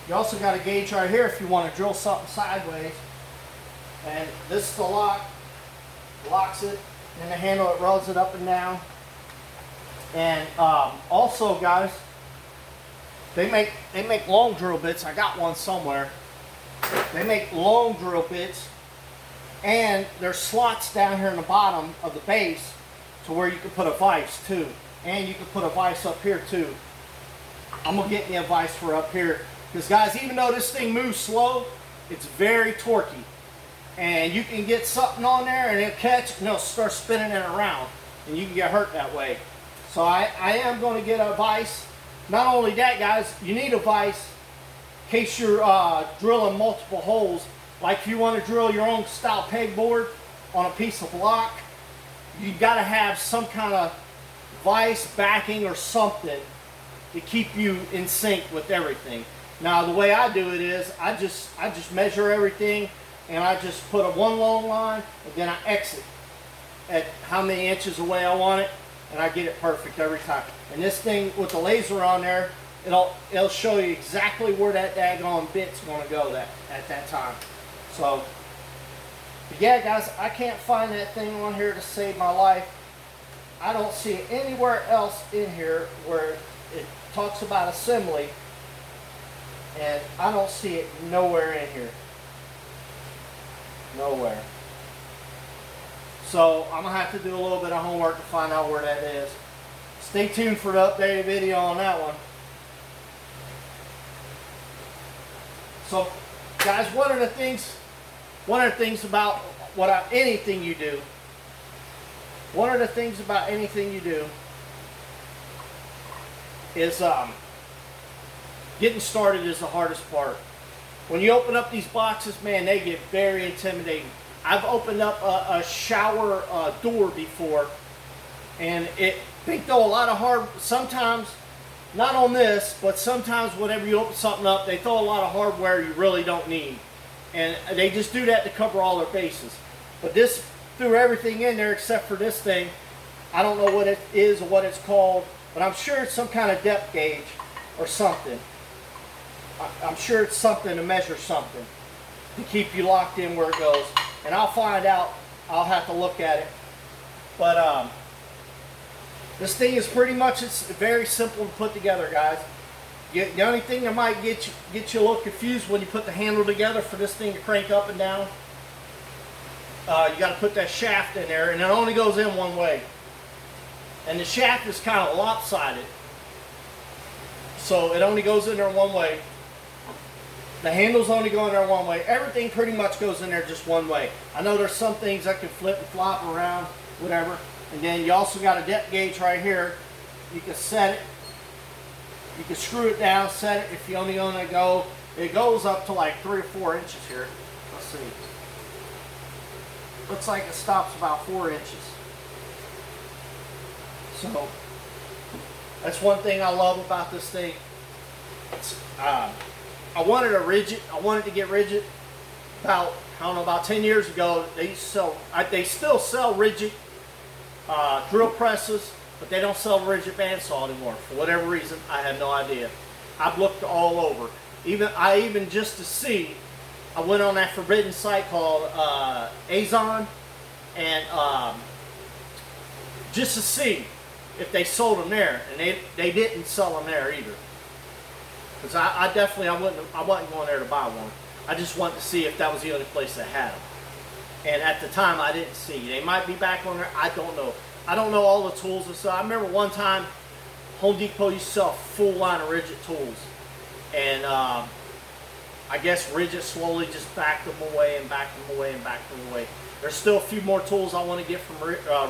You also got a gauge right here if you want to drill something sideways. And this is the lock, locks it, and the handle, it rolls it up and down. And also, guys, they make long drill bits. I got one somewhere. They make long drill bits, and there's slots down here in the bottom of the base to where you can put a vise too, and you can put a vise up here too. I'm gonna get me a vise for up here, because guys, even though this thing moves slow, it's very torquey, and you can get something on there and it'll catch and it'll start spinning it around, and you can get hurt that way. So I am going to get a vise. Not only that, guys, you need a vise in case you're drilling multiple holes. Like if you want to drill your own style pegboard on a piece of block, you got to have some kind of vise backing or something to keep you in sync with everything. Now the way I do it is I just measure everything, and I just put a one long line, and then I exit at how many inches away I want it, and I get it perfect every time. And this thing with the laser on there, it'll show you exactly where that daggone bit's going to go at that time. So, but yeah, guys, I can't find that thing on here to save my life. I don't see it anywhere else in here where it talks about assembly, and I don't see it nowhere in here. Nowhere. So I'm going to have to do a little bit of homework to find out where that is. Stay tuned for the updated video on that one. So guys, one of the things about anything you do is getting started is the hardest part. When you open up these boxes, man, they get very intimidating. I've opened up a shower door before, and they throw a lot of hard, sometimes, not on this, but sometimes whenever you open something up, they throw a lot of hardware you really don't need. And they just do that to cover all their bases. But this threw everything in there except for this thing. I don't know what it is or what it's called, but I'm sure it's some kind of depth gauge or something. I'm sure it's something to measure something to keep you locked in where it goes. And I'll find out. I'll have to look at it. But this thing is pretty much, it's very simple to put together, guys. The only thing that might get you a little confused when you put the handle together for this thing to crank up and down, you got to put that shaft in there, and it only goes in one way. And the shaft is kind of lopsided, so it only goes in there one way. The handles only go in there one way. Everything pretty much goes in there just one way. I know there's some things that can flip and flop around, whatever. And then you also got a depth gauge right here. You can set it. You can screw it down, set it if you only want to go. It goes up to like 3 or 4 inches here. Let's see. Looks like it stops about 4 inches. So that's one thing I love about this thing. I wanted to get rigid about, I don't know, about 10 years ago. They still sell rigid drill presses, but they don't sell rigid bandsaw anymore for whatever reason. I have no idea. I've looked all over. Even just to see, I went on that forbidden site called Azon, and just to see if they sold them there, and they didn't sell them there either. Because I wasn't going there to buy one. I just wanted to see if that was the only place that had them. And at the time, I didn't see. They might be back on there. I don't know. I don't know all the tools and stuff. I remember one time, Home Depot used to sell a full line of rigid tools. And I guess rigid slowly just backed them away and backed them away and backed them away. There's still a few more tools I want to get from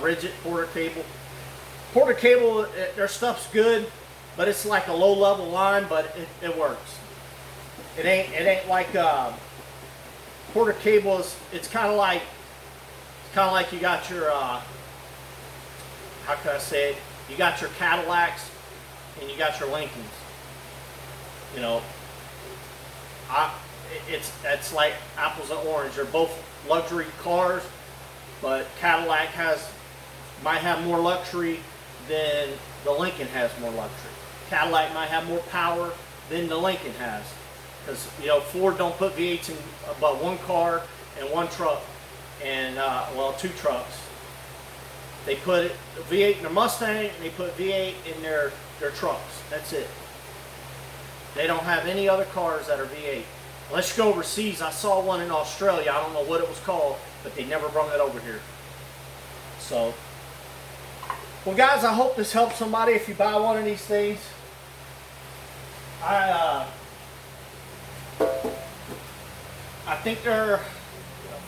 rigid. Porter Cable. Porter Cable, their stuff's good, but it's like a low-level line, but it works. It ain't like Porter Cable is. It's kind of like you got your how can I say it? You got your Cadillacs and you got your Lincolns. You know, it's like apples and oranges. They're both luxury cars, but Cadillac might have more luxury than the Lincoln has more luxury. Cadillac might have more power than the Lincoln has, because you know Ford don't put V8s in but one car and one truck, and well, two trucks. They put V8 in their Mustang, and they put V8 in their trucks. That's it. They don't have any other cars that are V8. Unless you go overseas. I saw one in Australia. I don't know what it was called, but they never brought it over here. So, well guys, I hope this helps somebody if you buy one of these things. I think they're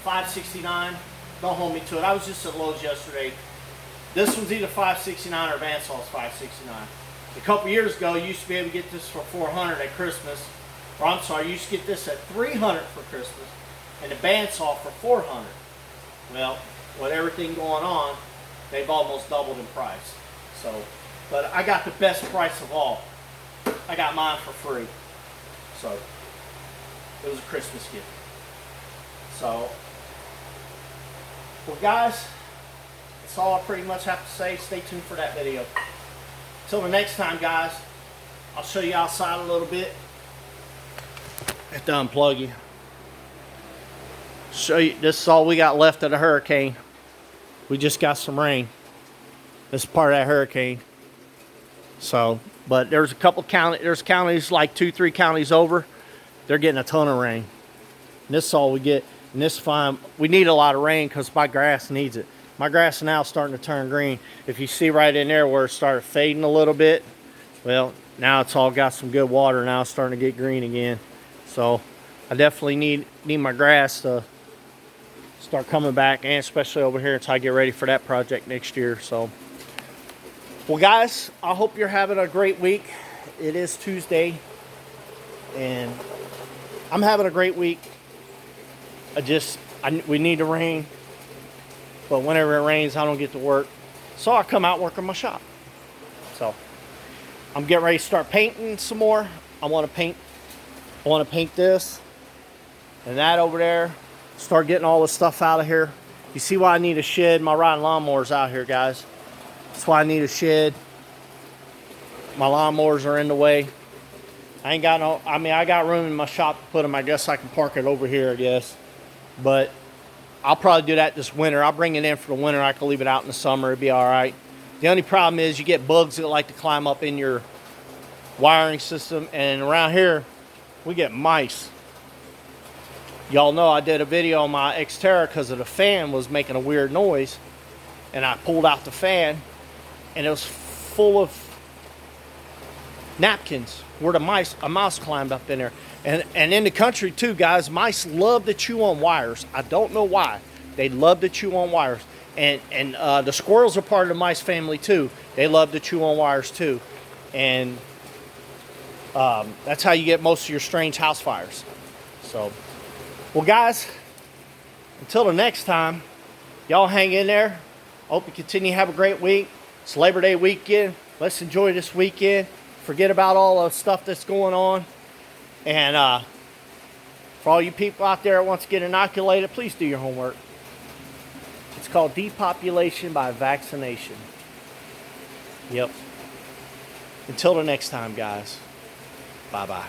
$569. Don't hold me to it. I was just at Lowe's yesterday. This one's either $569 or Vansall's $569. A couple years ago, you used to be able to get this for $400 at Christmas. Or I'm sorry, you used to get this at $300 for Christmas, and the bandsaw for $400. Well, with everything going on, they've almost doubled in price. So, but I got the best price of all. I got mine for free. So, it was a Christmas gift. So, well guys, that's all I pretty much have to say. Stay tuned for that video. Till the next time, guys, I'll show you outside a little bit. I have to unplug you. Show you, this is all we got left of the hurricane. We just got some rain. This is part of that hurricane. So, but there's a couple counties, there's counties like 2-3 counties over. They're getting a ton of rain. And this is all we get. And this is fine. We need a lot of rain because my grass needs it. My grass is now starting to turn green. If you see right in there where it started fading a little bit, well, now it's all got some good water. Now it's starting to get green again. So I definitely need my grass to start coming back, and especially over here until I get ready for that project next year. So, well guys, I hope you're having a great week. It is Tuesday, and I'm having a great week. We need the rain, but whenever it rains, I don't get to work. So I come out and work in my shop. So I'm getting ready to start painting some more. I want to paint this and that over there. Start getting all the stuff out of here. You see why I need a shed? My riding lawnmower's out here, guys. That's why I need a shed. My lawnmowers are in the way. I got room in my shop to put them. I guess I can park it over here, I guess. But I'll probably do that this winter. I'll bring it in for the winter. I can leave it out in the summer. It'll be all right. The only problem is you get bugs that like to climb up in your wiring system. And around here, we get mice. Y'all know I did a video on my Xterra because the fan was making a weird noise. And I pulled out the fan, and it was full of napkins where a mouse climbed up in there. And in the country too, guys, mice love to chew on wires. I don't know why. They love to chew on wires. And the squirrels are part of the mice family too. They love to chew on wires too. And that's how you get most of your strange house fires. So, well guys, until the next time, y'all hang in there. Hope you continue to have a great week. It's Labor Day weekend. Let's enjoy this weekend. Forget about all the stuff that's going on. And for all you people out there that want to get inoculated, please do your homework. It's called depopulation by vaccination. Yep. Until the next time, guys. Bye-bye.